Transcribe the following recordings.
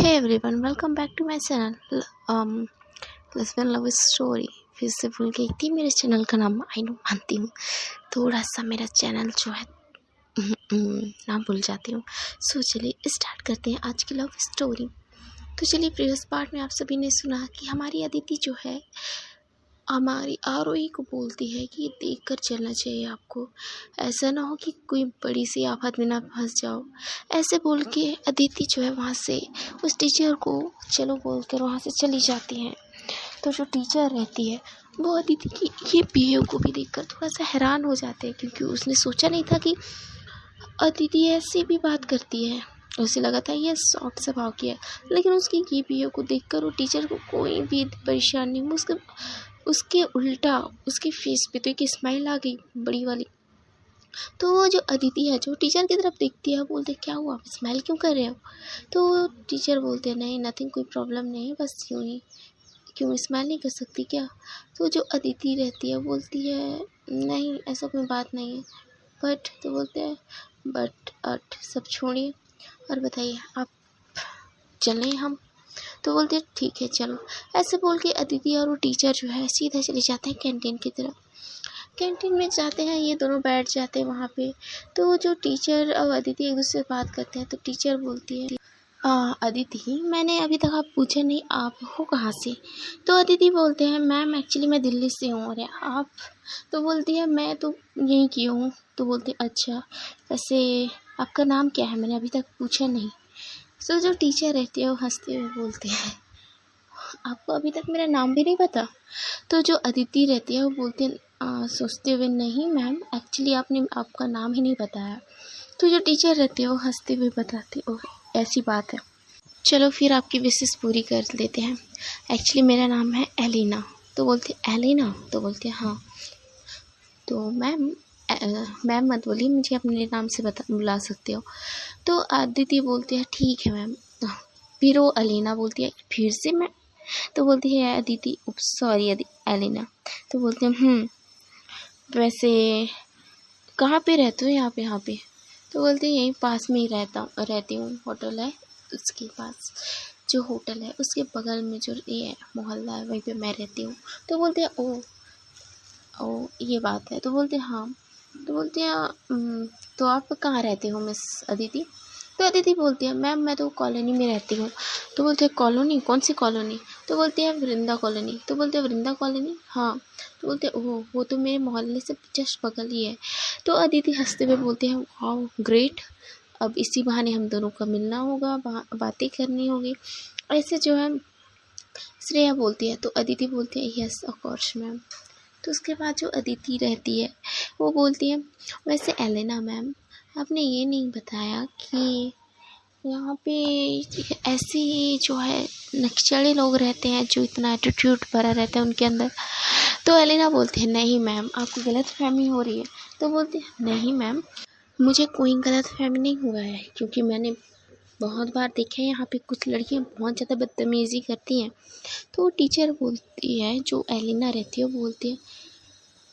Hey everyone, welcome back to my channel husband love story. फिर से भूल गई थी मेरे चैनल का नाम। आई नो, मानती हूँ थोड़ा सा मेरा चैनल जो है नाम भूल जाती हूँ। सो चलिए स्टार्ट करते हैं आज की लव स्टोरी। तो चलिए, प्रीवियस पार्ट में आप सभी ने सुना कि हमारी अदिति जो है हमारी आरोही को बोलती है कि देख कर चलना चाहिए आपको, ऐसा ना हो कि कोई बड़ी सी आफत में ना फंस जाओ। ऐसे बोल के अदिति जो है वहाँ से उस टीचर को चलो बोल कर वहाँ से चली जाती है। तो जो टीचर रहती है वो अदिति की ये बिहेव को भी देखकर थोड़ा सा हैरान हो जाते हैं, क्योंकि उसने सोचा नहीं था कि अदिति ऐसी भी बात करती है। उसे लगा था ये सॉफ्ट स्वभाव की है, लेकिन उसकी ये बिहेव को देखकर वो टीचर को कोई भी परेशानी नहीं, उसके उल्टा उसके फेस पे तो एक स्माइल आ गई बड़ी वाली। तो वो जो अदिति है जो टीचर की तरफ देखती है, बोलते क्या हुआ, आप स्माइल क्यों कर रहे हो? तो टीचर बोलते हैं नहीं, नथिंग, कोई प्रॉब्लम नहीं है, बस यूँ ही। क्यों स्माइल नहीं कर सकती क्या? तो जो अदिति रहती है बोलती है नहीं, ऐसा कोई बात नहीं है। बट तो बोलते हैं बट सब छोड़िए और बताइए, आप चलें हम? तो बोलते ठीक है चलो। ऐसे बोल के अदिति और वो टीचर जो है सीधा चले जाते हैं कैंटीन की तरफ। कैंटीन में जाते हैं, ये दोनों बैठ जाते हैं वहाँ पे। तो जो टीचर और अदिति एक दूसरे से बात करते हैं, तो टीचर बोलती है अदिति, मैंने अभी तक आप पूछा नहीं आप हो कहाँ से? तो अदिति बोलते हैं मैम एक्चुअली मैं दिल्ली से हूँ। और आप? तो बोलती है मैं तो यहीं की हूँ। तो बोलते अच्छा, वैसे आपका नाम क्या है? मैंने अभी तक पूछा नहीं। सो जो टीचर रहती है वो हंसते हुए बोलते हैं आपको अभी तक मेरा नाम भी नहीं पता? तो जो अदिति रहती है वो बोलती है सोचते हुए नहीं मैम, एक्चुअली आपने आपका नाम ही नहीं बताया। तो जो टीचर रहती है वो हंसते हुए बताती ओह ऐसी बात है, चलो फिर आपकी विशेष पूरी कर लेते हैं। एक्चुअली मेरा नाम है एलिना। तो बोलती एलिना? तो बोलती है हाँ। तो मैम मैम मत बोलिए, मुझे अपने नाम से बुला सकते हो। तो अदिति बोलती है ठीक है मैम। फिर वो एलिना बोलती है फिर से मैं? तो बोलती है अदिति सॉरी एलिना। तो बोलते हैं वैसे कहाँ पे रहते हो? यहाँ पे। तो बोलते हैं यहीं पास में ही रहती हूँ, होटल है उसके पास, जो होटल है उसके बगल में जो ये मोहल्ला है वहीं पे मैं रहती हूँ। तो बोलते हैं ओ ये बात है। तो बोलते हैं हाँ। तो बोलते हैं तो आप कहाँ रहते हो मिस अदिति? तो अदिति बोलती है मैम मैं तो कॉलोनी में रहती हूँ। तो बोलते हैं कॉलोनी? कौन सी कॉलोनी? तो बोलते हैं वृंदा कॉलोनी। तो बोलते हैं वृंदा कॉलोनी? हाँ। तो बोलते हैं ओह वो तो मेरे मोहल्ले से जस्ट बगल ही है। तो अदिति हंसते हुए बोलते हैं वाओ ग्रेट, अब इसी बहाने हम दोनों का मिलना होगा, बातें करनी होगी। ऐसे जो है श्रेया बोलती है। तो अदिति बोलती है यस ऑफ कोर्स मैम। तो उसके बाद जो अदिति रहती है वो बोलती है वैसे एलेना मैम, आपने ये नहीं बताया कि यहाँ पे ऐसे ही जो है नक्सली लोग रहते हैं जो इतना एटीट्यूड भरा रहता है उनके अंदर। तो एलेना बोलती है नहीं मैम, आपको गलतफहमी हो रही है। तो बोलती है नहीं मैम, मुझे कोई गलतफहमी नहीं हुआ है, क्योंकि मैंने बहुत बार देखा है यहाँ पे कुछ लड़कियाँ बहुत ज़्यादा बदतमीज़ी करती हैं। तो वो टीचर बोलती है, जो एलिना रहती है वो बोलती है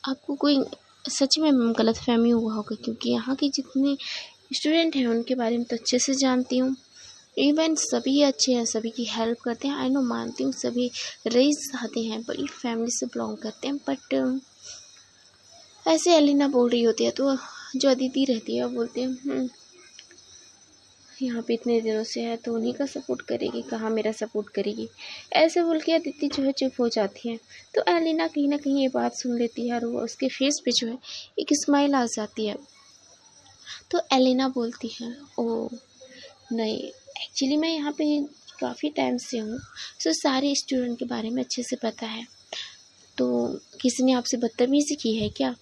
आपको कोई सच में गलतफहमी हुआ होगा, क्योंकि यहाँ के जितने स्टूडेंट हैं उनके बारे में तो अच्छे से जानती हूँ। इवन सभी अच्छे हैं, सभी की हेल्प करते हैं। आई नो, मानती हूँ सभी रईस आते हैं, बड़ी फैमिली से बिलोंग करते हैं। बट ऐसे एलिना बोल रही होती है। तो जो अदिति रहती है वो बोलती है यहाँ पे इतने दिनों से है तो उन्हीं का सपोर्ट करेगी, कहाँ मेरा सपोर्ट करेगी। ऐसे बोल के अदिति जो है चुप हो जाती है। तो एलिना कहीं ना कहीं ये बात सुन लेती है और वो उसके फेस पे जो है एक स्माइल आ जाती है। तो एलिना बोलती है ओ नहीं, एक्चुअली मैं यहाँ पे काफ़ी टाइम से हूँ, सो सारे स्टूडेंट के बारे में अच्छे से पता है। तो किसी ने आपसे बदतमीज़ी की है क्या?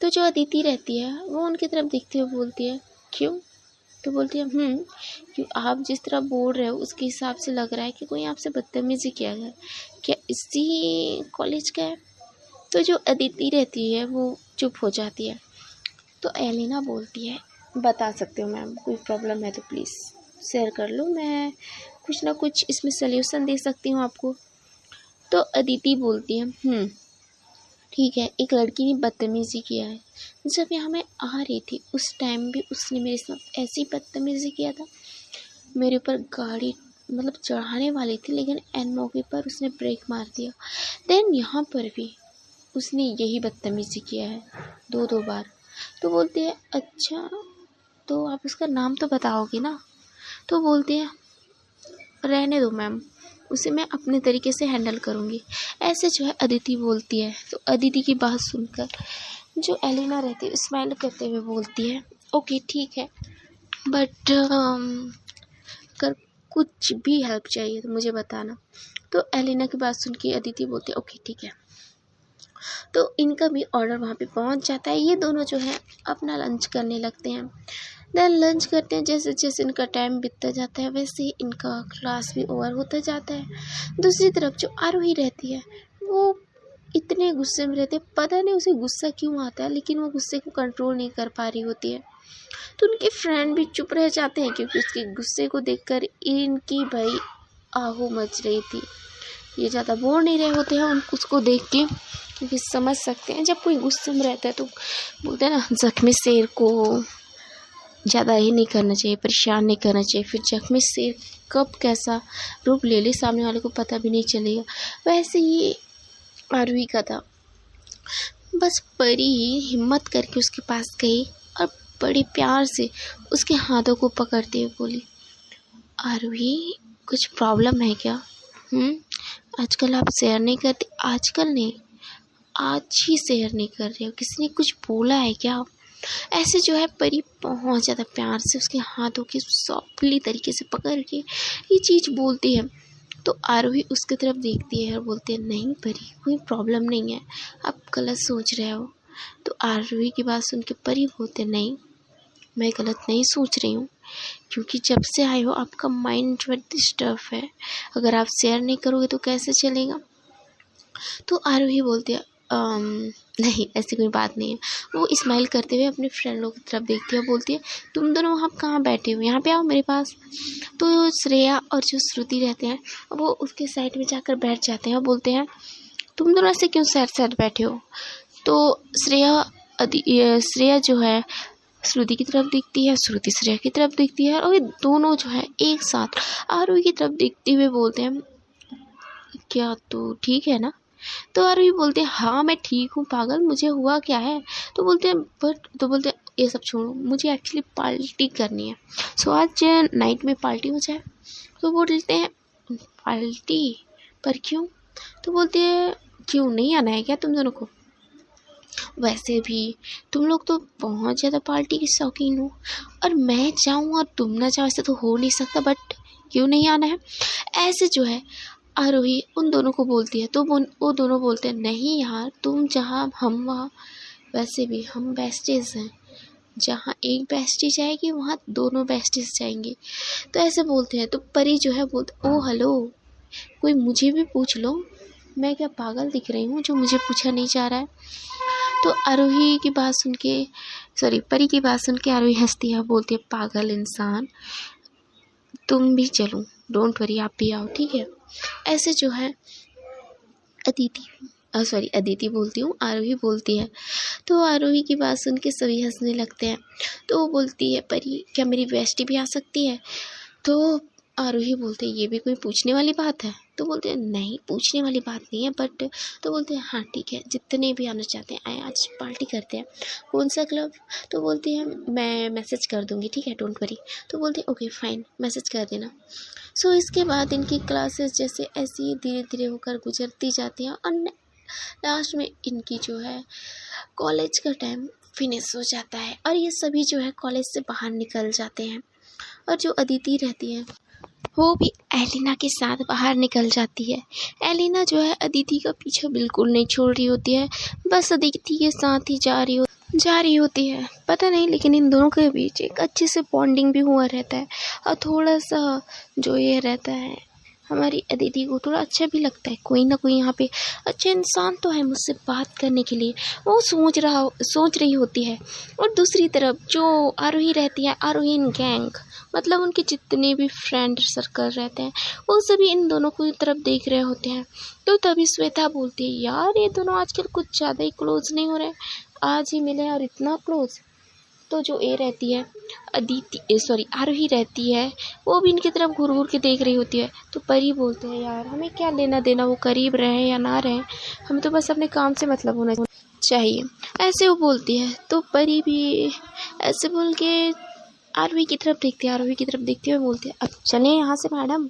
तो जो अदिति रहती है वो उनकी तरफ देखती हुए बोलती है क्यों? तो बोलती है कि आप जिस तरह बोल रहे हो उसके हिसाब से लग रहा है कि कोई आपसे बदतमीज़ी किया है, क्या इसी कॉलेज का है? तो जो अदिति रहती है वो चुप हो जाती है। तो एलिना बोलती है बता सकते हो मैम, कोई प्रॉब्लम है तो प्लीज़ शेयर कर लो, मैं कुछ ना कुछ इसमें सल्यूशन दे सकती हूँ आपको। तो अदिति बोलती है ठीक है, एक लड़की ने बदतमीज़ी किया है, जब यहाँ मैं आ रही थी उस टाइम भी उसने मेरे साथ ऐसी बदतमीज़ी किया था, मेरे ऊपर गाड़ी मतलब चढ़ाने वाली थी, लेकिन एन मौके पर उसने ब्रेक मार दिया। देन यहाँ पर भी उसने यही बदतमीज़ी किया है 2 बार। तो बोलती है अच्छा तो आप उसका नाम तो बताओगे ना। तो बोलती है रहने दो मैम, उसे मैं अपने तरीके से हैंडल करूँगी। ऐसे जो है अदिति बोलती है। तो अदिति की बात सुनकर जो एलिना रहती है स्माइल करते हुए बोलती है ओके ठीक है, बट अगर कुछ भी हेल्प चाहिए तो मुझे बताना। तो एलिना की बात सुन के अदिति बोलती है ओके ठीक है। तो इनका भी ऑर्डर वहाँ पे पहुँच जाता है। ये दोनों जो है अपना लंच करने लगते हैं। देन लंच करते हैं, जैसे जैसे इनका टाइम बीतता जाता है वैसे ही इनका क्लास भी ओवर होता जाता है। दूसरी तरफ जो आरोही रहती है वो इतने गुस्से में रहते हैं, पता नहीं उसे गुस्सा क्यों आता है, लेकिन वो गुस्से को कंट्रोल नहीं कर पा रही होती है। तो उनके फ्रेंड भी चुप रह जाते हैं क्योंकि उसके गुस्से को देखकर इनकी भाई आहू मच रही थी। ये ज़्यादा बोर नहीं रहे होते हैं उसको देख के, क्योंकि समझ सकते हैं जब कोई गुस्से में रहता है तो बोलते हैं ना जख्मी शेर को ज़्यादा ही नहीं करना चाहिए, परेशान नहीं करना चाहिए, फिर जख्मी शेर कब कैसा रूप ले ले सामने वाले को पता भी नहीं चलेगा। वैसे ही आरोही का था। बस परी ही हिम्मत करके उसके पास गई और बड़े प्यार से उसके हाथों को पकड़ते हुए बोली आरोही कुछ प्रॉब्लम है क्या? आजकल आप शेयर नहीं करते? आजकल नहीं, आज ही शेयर नहीं कर रहे हो, किसी ने कुछ बोला है क्या? ऐसे जो है परी बहुत ज़्यादा प्यार से उसके हाथों के सॉफ्टली तरीके से पकड़ के ये चीज़ बोलती है। तो आरोही उसकी तरफ देखती है और बोलती है नहीं परी कोई प्रॉब्लम नहीं है, आप गलत सोच रहे हो। तो आरोही की बात सुन के परी बोलते नहीं मैं गलत नहीं सोच रही हूँ, क्योंकि जब से आए हो आपका माइंड जो डिस्टर्ब है, अगर आप शेयर नहीं करोगे तो कैसे चलेगा। तो आरोही बोलती है नहीं ऐसी कोई बात नहीं है। वो स्माइल करते हुए अपने फ्रेंड लोगों की तरफ देखती है और बोलती है तुम दोनों वहाँ कहाँ बैठे हो, यहाँ पे आओ मेरे पास। तो श्रेया और जो श्रुति रहते हैं वो उसके साइड में जाकर बैठ जाते हैं और बोलते हैं तुम दोनों ऐसे क्यों साइड साइड बैठे हो। तो श्रेया जो है श्रुति की तरफ देखती है, श्रुति श्रेया की तरफ देखती है और ये दोनों जो है एक साथ आरोही की तरफ देखते हुए बोलते हैं क्या तू ठीक है ना। तो आरोही बोलते हैं हाँ मैं ठीक हूँ पागल, मुझे हुआ क्या है। तो बोलते हैं ये सब छोड़ो, मुझे एक्चुअली पार्टी करनी है, सो आज नाइट में पार्टी हो जाए। तो बोलते हैं पार्टी पर क्यों। तो बोलते हैं क्यों नहीं आना है क्या तुम दोनों को? वैसे भी तुम लोग तो बहुत ज़्यादा पार्टी के शौकीन हो, और मैं चाहूँ और तुम ना चाहो ऐसे तो हो नहीं सकता, बट क्यों नहीं आना है। ऐसे जो है आरोही उन दोनों को बोलती है। तो वो दोनों बोलते हैं नहीं यार तुम जहाँ हम वहाँ, वैसे भी हम बेस्टीज हैं, जहाँ एक बेस्टी जाएगी वहाँ दोनों बेस्टीज जाएंगे। तो ऐसे बोलते हैं। तो परी जो है बोलते ओ हेलो कोई मुझे भी पूछ लो, मैं क्या पागल दिख रही हूँ जो मुझे पूछा नहीं जा रहा है। तो आरोही की बात सुन के परी की बात सुन के आरोही हंसती है, बोलती है पागल इंसान, तुम भी चलो, डोंट वरी आप भी आओ ठीक है। ऐसे जो है अदिति बोलती हूँ, आरोही बोलती है। तो आरोही की बात सुन के सभी हंसने लगते हैं। तो वो बोलती है परी क्या मेरी बेस्टी भी आ सकती है। तो आरोही बोलते हैं ये भी कोई पूछने वाली बात है। तो बोलते हैं नहीं पूछने वाली बात नहीं है, बट तो बोलते हैं हाँ ठीक है जितने भी आना चाहते हैं आए, आज पार्टी करते हैं। कौन सा क्लब? तो बोलती है मैं मैसेज कर दूँगी ठीक है डोंट वरी। तो बोलते हैं ओके फाइन मैसेज कर देना। सो इसके बाद इनकी क्लासेस जैसे ऐसी धीरे धीरे होकर गुजरती जाती हैं और लास्ट में इनकी जो है कॉलेज का टाइम फिनिश हो जाता है और ये सभी जो है कॉलेज से बाहर निकल जाते हैं। और जो अदिति रहती है वो भी एलिना के साथ बाहर निकल जाती है। एलिना जो है अदिति का पीछा बिल्कुल नहीं छोड़ रही होती है, बस अदिति के साथ ही जा रही होती है। पता नहीं लेकिन इन दोनों के बीच एक अच्छे से बॉन्डिंग भी हुआ रहता है और थोड़ा सा जो ये रहता है हमारी अदिति को थोड़ा अच्छा भी लगता है, कोई ना कोई यहाँ पे अच्छा इंसान तो है मुझसे बात करने के लिए, वो सोच रही होती है। और दूसरी तरफ जो आरोही रहती है, आरोहीन गैंग मतलब उनके जितने भी फ्रेंड सर्कल रहते हैं वो सभी इन दोनों की तरफ देख रहे होते हैं। तो तभी श्वेता बोलती है यार ये दोनों आजकल कुछ ज़्यादा ही क्लोज नहीं हो रहे, आज ही मिले और इतना क्लोज। तो जो ए रहती है अदिति सॉरी आरोही रहती है, वो भी इनकी तरफ घूर घूर के देख रही होती है। तो परी बोलते हैं यार हमें क्या लेना देना वो करीब रहे या ना रहे, हमें तो बस अपने काम से मतलब होना चाहिए, ऐसे वो बोलती है। तो परी भी ऐसे बोल के आरोही की तरफ देखती है, आरोही की तरफ देखती हुए बोलती है अब चलें यहाँ से मैडम।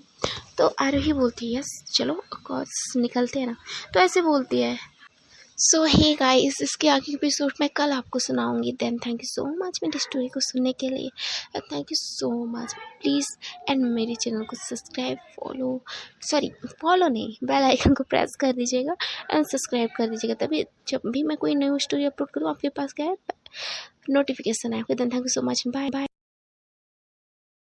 तो आरोही बोलती है यस चलो ऑफकोर्स निकलते हैं ना। तो ऐसे बोलती है। सो हे गाइस, इसके आगे एपिसोड मैं कल आपको सुनाऊंगी। Then thank you so much मेरी स्टोरी को सुनने के लिए, thank you so much please. And मेरे चैनल को सब्सक्राइब फॉलो नहीं, बेल आइकन को प्रेस कर दीजिएगा एंड सब्सक्राइब कर दीजिएगा, तभी जब भी मैं कोई नई स्टोरी अपलोड करूँ आपके पास क्या है नोटिफिकेशन है। Then thank you so much, bye bye.